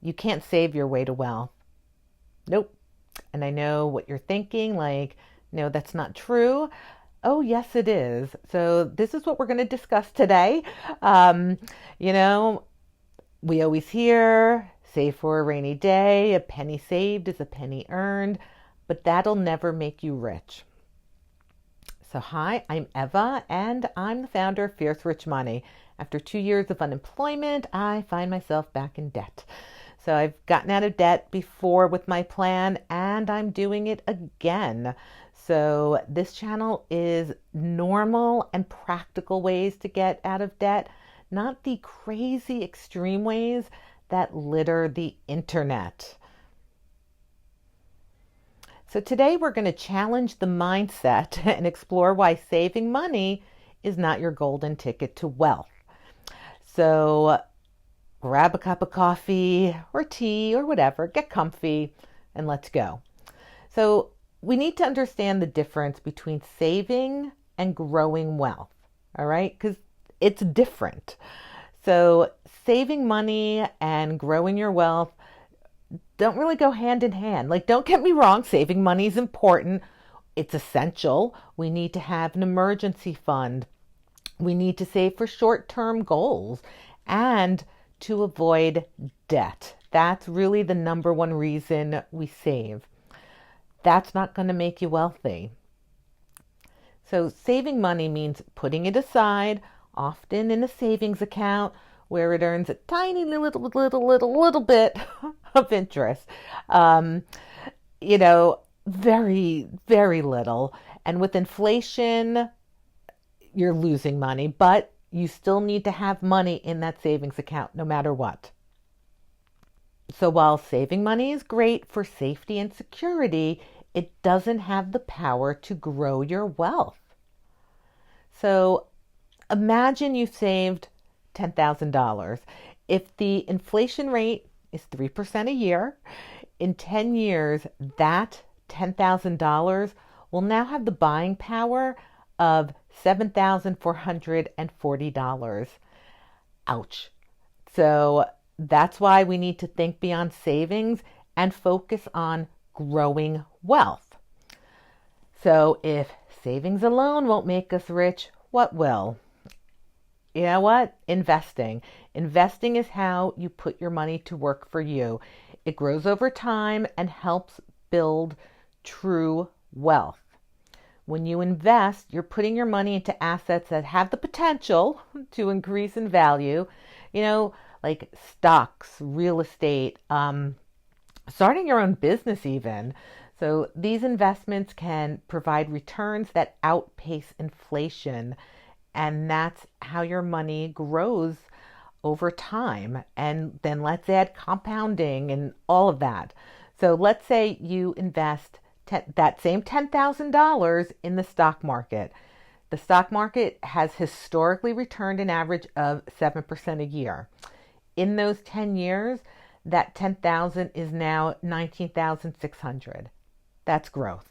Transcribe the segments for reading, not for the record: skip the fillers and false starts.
You can't save your way to wealth. Nope. And I know what you're thinking, like, no, that's not true. Oh, yes, it is. So, this is what we're going to discuss today. Um, you know, we always hear save for a rainy day, a penny saved is a penny earned, but that'll never make you rich. So, hi, I'm Eva, and I'm the founder of Fierce Rich Money. After 2 years of unemployment, I find myself back in debt. So, I've gotten out of debt before with my plan, and I'm doing it again. So, this channel is normal and practical ways to get out of debt, not the crazy extreme ways that litter the internet. So, today we're going to challenge the mindset and explore why saving money is not your golden ticket to wealth. So, grab a cup of coffee or tea or whatever, get comfy, and let's go. So, we need to understand the difference between saving and growing wealth, all right? Because it's different. So, saving money and growing your wealth don't really go hand in hand. Like, don't get me wrong, saving money is important. It's essential. We need to have an emergency fund. We need to save for short term goals and to avoid debt. That's really the number one reason we save. That's not going to make you wealthy. So, saving money means putting it aside, often in a savings account where it earns a tiny little bit of interest. Um, very, very little. And with inflation, you're losing money, but you still need to have money in that savings account no matter what. So while saving money is great for safety and security, it doesn't have the power to grow your wealth. So imagine you've saved $10,000. If the inflation rate is 3% a year, in 10 years, that $10,000 will now have the buying power of $7,440. Ouch. So that's why we need to think beyond savings and focus on growing wealth. So if savings alone won't make us rich, what will? You know what? Investing. Investing is how you put your money to work for you. It grows over time and helps build true wealth. When you invest, you're putting your money into assets that have the potential to increase in value, like stocks, real estate, starting your own business, even. So these investments can provide returns that outpace inflation. And that's how your money grows over time. And then let's add compounding and all of that. So let's say you invest that same $10,000 in the stock market. The stock market has historically returned an average of 7% a year. In those 10 years, that 10,000 is now 19,600. That's growth.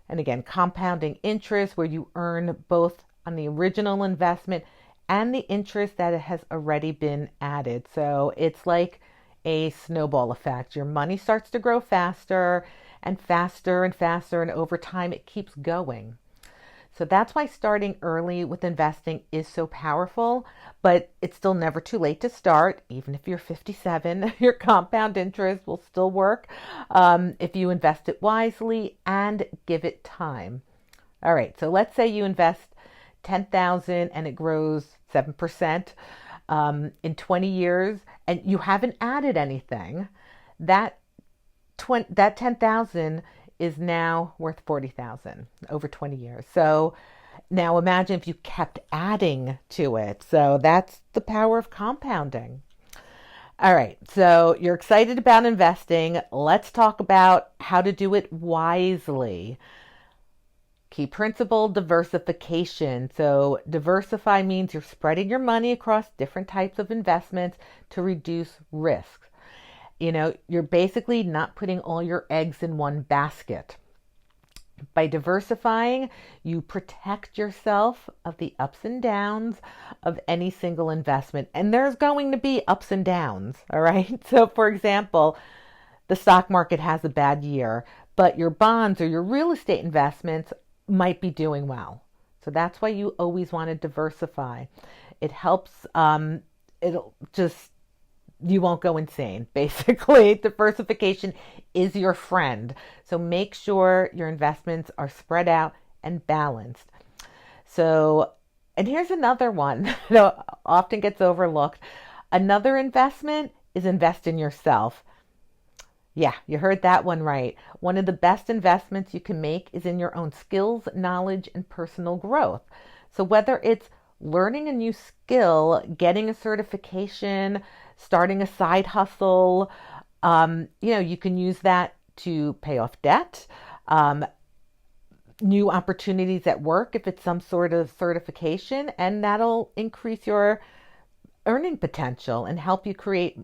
And again, compounding interest where you earn both on the original investment and the interest that has already been added. So it's like a snowball effect. Your money starts to grow faster and faster and faster, and over time it keeps going. So that's why starting early with investing is so powerful, but it's still never too late to start. Even if you're 57, your compound interest will still work if you invest it wisely and give it time. All right, so let's say you invest 10,000 and it grows 7% in 20 years and you haven't added anything. That 10,000 is now worth 40,000 over 20 years. So now imagine if you kept adding to it. So that's the power of compounding. All right, so you're excited about investing. Let's talk about how to do it wisely. Key principle, diversification. So diversify means you're spreading your money across different types of investments to reduce risks. You're basically not putting all your eggs in one basket. By diversifying, you protect yourself of the ups and downs of any single investment. And there's going to be ups and downs, all right? So, for example, the stock market has a bad year, but your bonds or your real estate investments might be doing well. So that's why you always want to diversify. It helps, it'll just, you won't go insane. Basically, diversification is your friend. So make sure your investments are spread out and balanced. So, and here's another one that often gets overlooked. Another investment is invest in yourself. Yeah, you heard that one right. One of the best investments you can make is in your own skills, knowledge, and personal growth. So whether it's learning a new skill, getting a certification, starting a side hustle, you can use that to pay off debt, new opportunities at work if it's some sort of certification, and that'll increase your earning potential and help you create,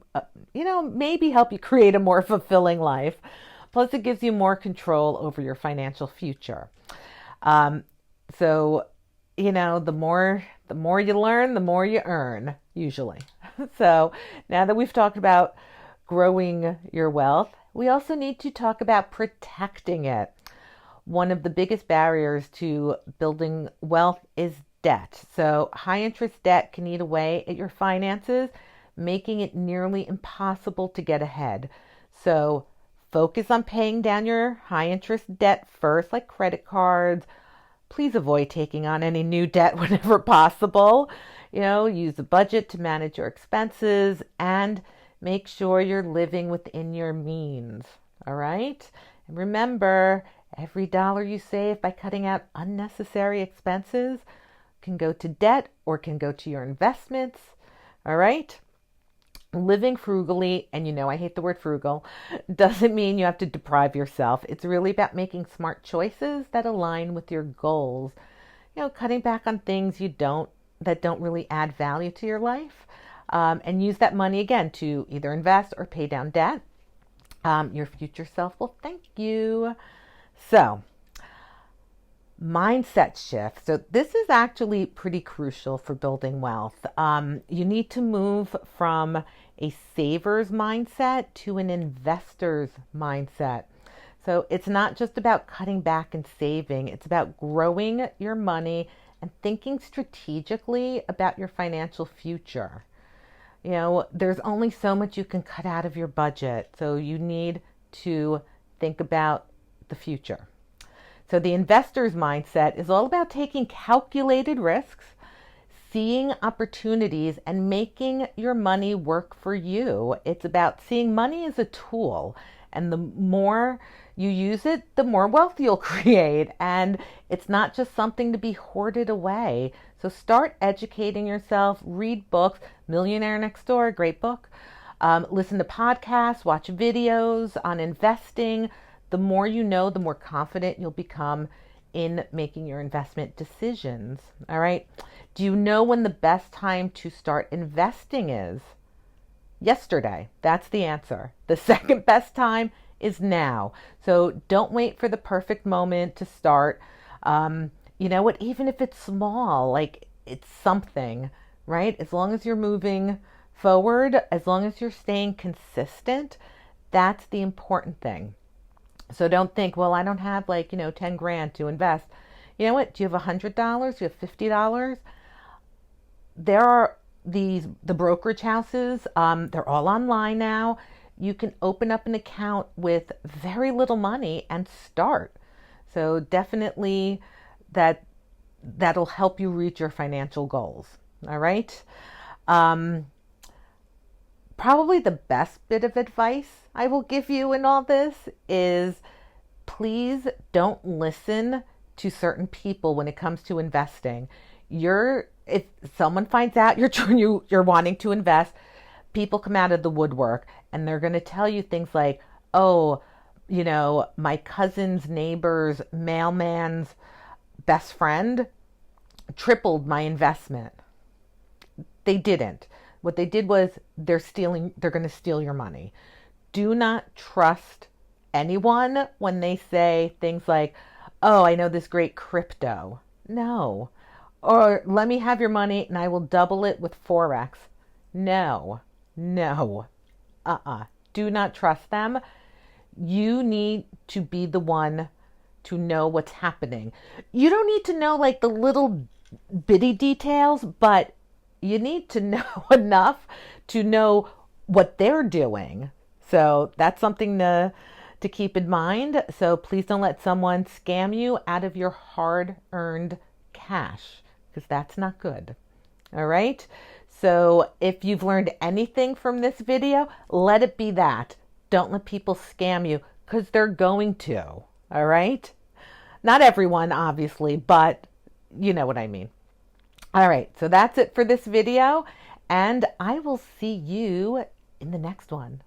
maybe help you create a more fulfilling life. Plus, it gives you more control over your financial future. So, the more you learn, the more you earn, usually. So now that we've talked about growing your wealth, we also need to talk about protecting it. One of the biggest barriers to building wealth is debt. So high interest debt can eat away at your finances, making it nearly impossible to get ahead. So focus on paying down your high interest debt first, like credit cards. Please avoid taking on any new debt whenever possible. Use a budget to manage your expenses and make sure you're living within your means. All right? And remember, every dollar you save by cutting out unnecessary expenses can go to debt or can go to your investments. All right? Living frugally, and I hate the word frugal, doesn't mean you have to deprive yourself. It's really about making smart choices that align with your goals. Cutting back on things that don't really add value to your life, and use that money again to either invest or pay down debt. Your future self will thank you. So, mindset shift. So this is actually pretty crucial for building wealth. You need to move from a saver's mindset to an investor's mindset. So it's not just about cutting back and saving. It's about growing your money and thinking strategically about your financial future. There's only so much you can cut out of your budget. So you need to think about the future. So the investor's mindset is all about taking calculated risks, seeing opportunities, and making your money work for you. It's about seeing money as a tool, and the more you use it, the more wealth you'll create. And it's not just something to be hoarded away. So start educating yourself, read books. Millionaire Next Door, great book. Listen to podcasts, watch videos on investing. The more you know, the more confident you'll become in making your investment decisions. All right. Do you know when the best time to start investing is? Yesterday. That's the answer. The second best time is now. So don't wait for the perfect moment to start. You know what? Even if it's small, like it's something, right? As long as you're moving forward, as long as you're staying consistent, that's the important thing. So don't think, well, I don't have 10 grand to invest. You know what? Do you have $100? Do you have $50? There are the brokerage houses. They're all online now. You can open up an account with very little money and start. So definitely that'll help you reach your financial goals. All right. Probably the best bit of advice I will give you in all this is please don't listen to certain people when it comes to investing. If someone finds out you're wanting to invest, people come out of the woodwork and they're going to tell you things like, oh, my cousin's neighbor's mailman's best friend tripled my investment. They didn't. What they did was they're going to steal your money. Do not trust anyone when they say things like, oh, I know this great crypto. No. Or let me have your money and I will double it with Forex. No, no. Do not trust them. You need to be the one to know what's happening. You don't need to know like the little bitty details, but you need to know enough to know what they're doing. So that's something to keep in mind. So please don't let someone scam you out of your hard-earned cash because that's not good. All right? So if you've learned anything from this video, let it be that. Don't let people scam you because they're going to. All right? Not everyone, obviously, but you know what I mean. All right, so that's it for this video, and I will see you in the next one.